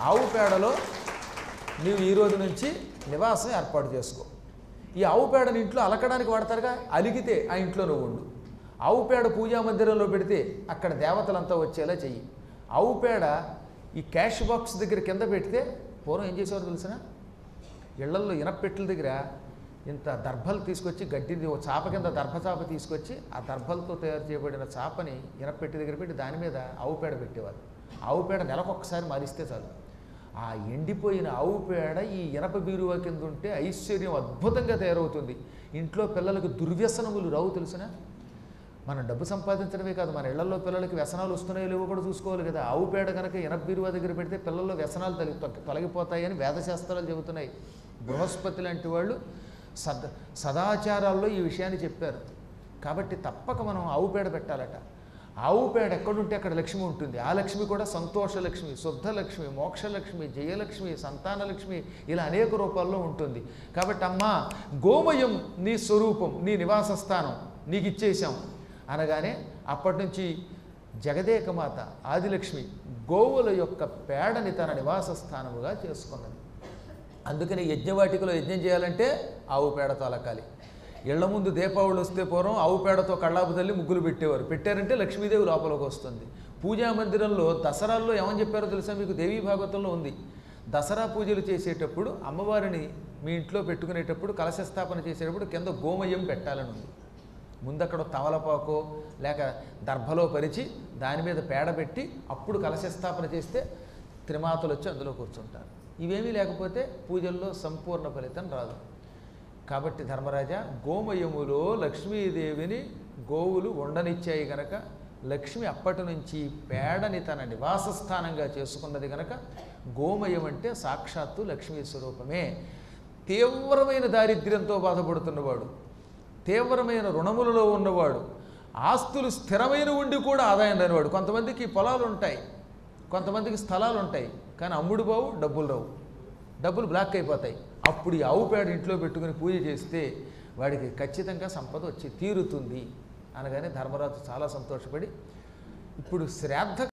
ఆవు పేడలో నీవు ఈ రోజు నుంచి నివాసం ఏర్పాటు చేసుకో. ఈ ఆవు పేడని ఇంట్లో అలకడానికి వాడతారుగా, అలిగితే ఆ ఇంట్లో నువ్వు ఉండు. ఆవు పేడ పూజా మందిరంలో పెడితే అక్కడ దేవతలంతా వచ్చేలా చెయ్యి. ఆవు పేడ ఈ క్యాష్ బాక్స్ దగ్గర కింద పెడితే పూర్వం ఏం చేసేవారు తెలిసిన, ఇళ్లల్లో ఇనపెట్టెల దగ్గర ఇంత దర్భలు తీసుకొచ్చి గడ్డిని ఓ చాప కింద దర్భచాప తీసుకొచ్చి ఆ దర్భలతో తయారు చేయబడిన చాపని ఇనపెట్టి దగ్గర పెట్టి దాని మీద ఆవు పేడ పెట్టేవారు. ఆవు పేడ నెలకొకసారి మారిస్తే చాలు. ఆ ఎండిపోయిన ఆవు పేడ ఈ ఇనప బీరువా కింద ఉంటే ఐశ్వర్యం అద్భుతంగా తయారవుతుంది. ఇంట్లో పిల్లలకు దుర్వ్యసనములు రావు తెలిసిన. మనం డబ్బు సంపాదించడమే కాదు, మన ఇళ్లలో పిల్లలకి వ్యసనాలు వస్తున్నాయో లేవో కూడా చూసుకోవాలి కదా. ఆవు పేడ కనుక ఇనప బీరువా దగ్గర పెడితే పిల్లల్లో వ్యసనాలు తొలగిపోతాయని వేదశాస్త్రాలు చెబుతున్నాయి. బృహస్పతి లాంటి వాళ్ళు సదాచారాల్లో ఈ విషయాన్ని చెప్పారు. కాబట్టి తప్పక మనం ఆవు పేడ పెట్టాలట. ఆవు పేడ ఎక్కడుంటే అక్కడ లక్ష్మి ఉంటుంది. ఆ లక్ష్మి కూడా సంతోషలక్ష్మి, శుద్ధలక్ష్మి, మోక్షలక్ష్మి, జయలక్ష్మి, సంతానలక్ష్మి, ఇలా అనేక రూపాల్లో ఉంటుంది. కాబట్టి అమ్మా, గోమయం నీ స్వరూపం, నీ నివాస స్థానం నీకు ఇచ్చేసాం అనగానే అప్పటి నుంచి జగదేకమాత ఆదిలక్ష్మి గోవుల యొక్క పేడని తన నివాస స్థానముగా చేసుకున్నది. అందుకని యజ్ఞవాటికలో యజ్ఞం చేయాలంటే ఆవు పేడతో అలకాలి. ఇళ్ల ముందు దీపావళి వస్తే పూర్వం ఆవు పేడతో కళ్ళాపు తల్లి ముగ్గులు పెట్టేవారు. పెట్టారంటే లక్ష్మీదేవి లోపలికి వస్తుంది. పూజా మందిరంలో దసరాల్లో ఏమని చెప్పారో తెలుసా మీకు? దేవీ భాగవతంలో ఉంది. దసరా పూజలు చేసేటప్పుడు అమ్మవారిని మీ ఇంట్లో పెట్టుకునేటప్పుడు కలశస్థాపన చేసేటప్పుడు కింద గోమయం పెట్టాలని ఉంది. ముందక్కడ తమలపాకో లేక దర్భలో పరిచి దాని మీద పేడ పెట్టి అప్పుడు కలశస్థాపన చేస్తే త్రిమాతలు వచ్చి అందులో కూర్చుంటారు. ఇవేమీ లేకపోతే పూజల్లో సంపూర్ణ ఫలితం రాదు. కాబట్టి ధర్మరాజా, గోమయములో లక్ష్మీదేవిని గోవులు ఉండనిచ్చాయి గనక లక్ష్మి అప్పటి నుంచి పేడని తన నివాస స్థానంగా చేసుకున్నది గనక గోమయం అంటే సాక్షాత్తు లక్ష్మీ స్వరూపమే. తీవ్రమైన దారిద్ర్యంతో బాధపడుతున్నవాడు, తీవ్రమైన రుణములలో ఉన్నవాడు, ఆస్తులు స్థిరమైన ఉండి కూడా ఆదాయం రానివాడు. కొంతమందికి పొలాలు ఉంటాయి, కొంతమందికి స్థలాలు ఉంటాయి, కానీ అమ్ముడు బావు, డబ్బులు రావు, డబ్బులు బ్లాక్ అయిపోతాయి. అప్పుడు ఈ ఆవు పేడ ఇంట్లో పెట్టుకుని పూజ చేస్తే వాడికి ఖచ్చితంగా సంపద వచ్చి తీరుతుంది అనగానే ధర్మరాజు చాలా సంతోషపడి ఇప్పుడు శ్రాద్ధ